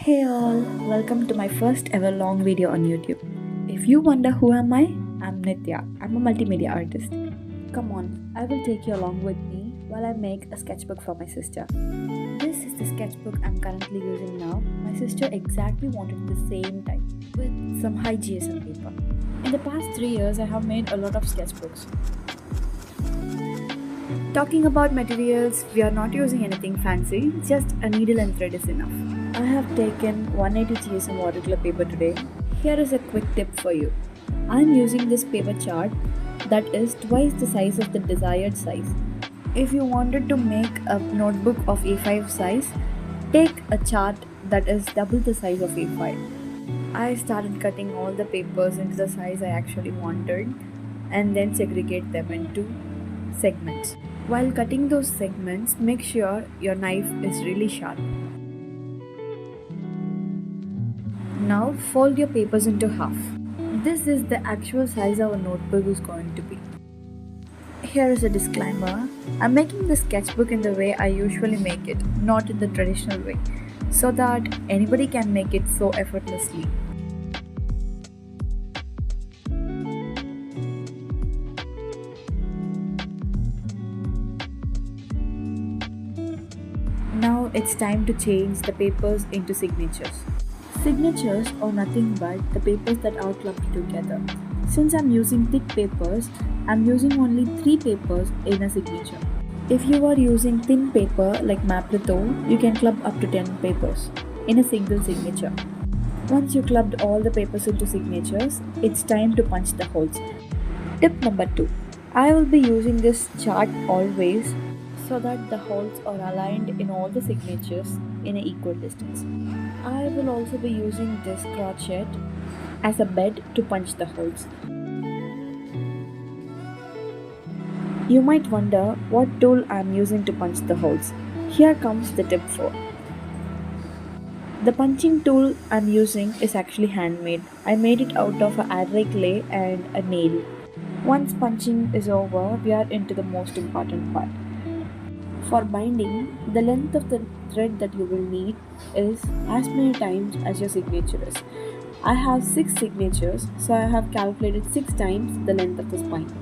Hey all, welcome to my first ever long video on YouTube. If you wonder who am I, I'm Nitya. I'm a multimedia artist. Come on, I will take you along with me while I make a sketchbook for my sister. This is the sketchbook I'm currently using now. My sister exactly wanted the same type with some high GSM paper. In the past 3 years, I have made a lot of sketchbooks. Talking about materials, we are not using anything fancy, just a needle and thread is enough. I have taken 180 GSM watercolor paper today. Here is a quick tip for you. I am using this paper chart that is twice the size of the desired size. If you wanted to make a notebook of A5 size, take a chart that is double the size of A5. I started cutting all the papers into the size I actually wanted and then segregate them into segments. While cutting those segments, make sure your knife is really sharp. Now fold your papers into half. This is the actual size our notebook is going to be. Here is a disclaimer. I'm making the sketchbook in the way I usually make it, not in the traditional way, so that anybody can make it so effortlessly. Now it's time to change the papers into signatures. Signatures are nothing but the papers that are clumped together. Since I'm using thick papers, I'm using only 3 papers in a signature. If you are using thin paper like Mapletho, you can club up to 10 papers in a single signature. Once you clubbed all the papers into signatures, it's time to punch the holes. Tip number 2. I will be using this chart always so that the holes are aligned in all the signatures in an equal distance. I will also be using this crochet as a bed to punch the holes. You might wonder what tool I am using to punch the holes. Here comes the tip 4. The punching tool I am using is actually handmade. I made it out of a agar clay and a nail. Once punching is over, we are into the most important part. For binding, the length of the thread that you will need is as many times as your signature is. I have 6 signatures, so I have calculated 6 times the length of the spine.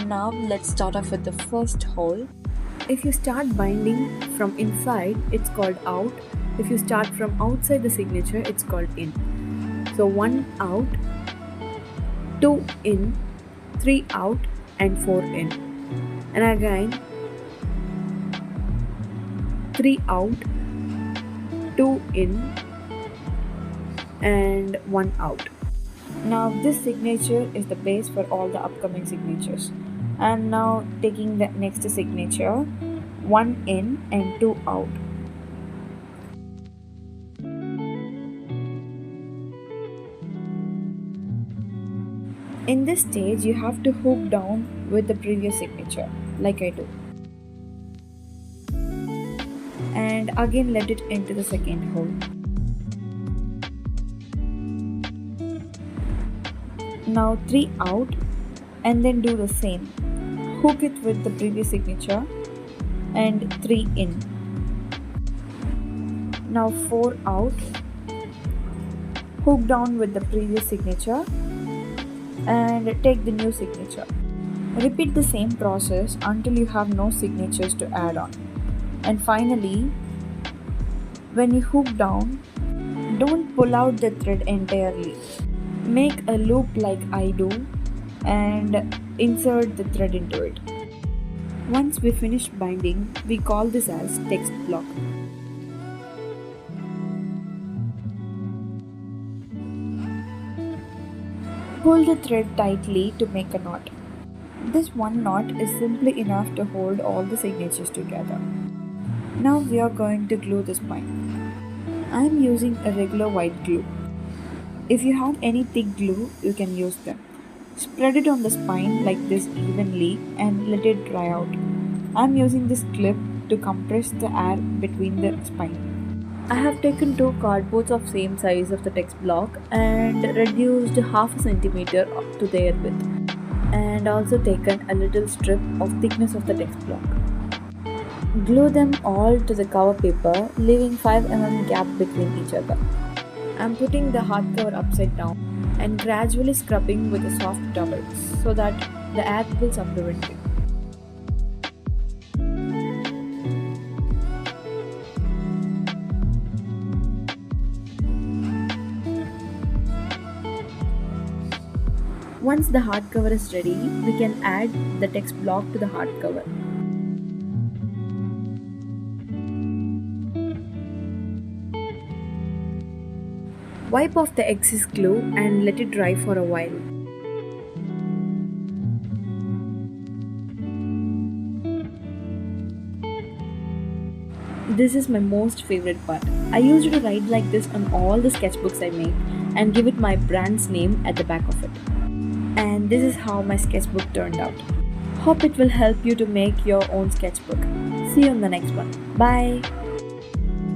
Now let's start off with the first hole. If you start binding from inside, it's called out. If you start from outside the signature, it's called in. So 1 out, 2 in, 3 out and 4 in. And again 3 out, 2 in and 1 out. Now this signature is the base for all the upcoming signatures. I am now taking the next signature, 1 in and 2 out. In this stage, you have to hook down with the previous signature, like I do. And again let it into the second hole. Now 3 out and then do the same. Hook it with the previous signature and 3 in. Now 4 out. Hook down with the previous signature and take the new signature. Repeat the same process until you have no signatures to add on. And finally, when you hook down, don't pull out the thread entirely. Make a loop like I do and insert the thread into it. Once we finish binding, we call this as text block. Pull the thread tightly to make a knot. This one knot is simply enough to hold all the signatures together. Now we are going to glue the spine. I am using a regular white glue. If you have any thick glue, you can use them. Spread it on the spine like this evenly and let it dry out. I am using this clip to compress the air between the spine. I have taken 2 cardboards of same size of the text block and reduced half a centimeter to their width, and also taken a little strip of thickness of the text block. Glue them all to the cover paper, leaving 5 mm gap between each other. I'm putting the hardcover upside down and gradually scrubbing with a soft towel so that the air pulls up the window. Once the hardcover is ready, we can add the text block to the hardcover. Wipe off the excess glue and let it dry for a while. This is my most favorite part. I used to write like this on all the sketchbooks I make and give it my brand's name at the back of it. And this is how my sketchbook turned out. Hope it will help you to make your own sketchbook. See you on the next one. Bye.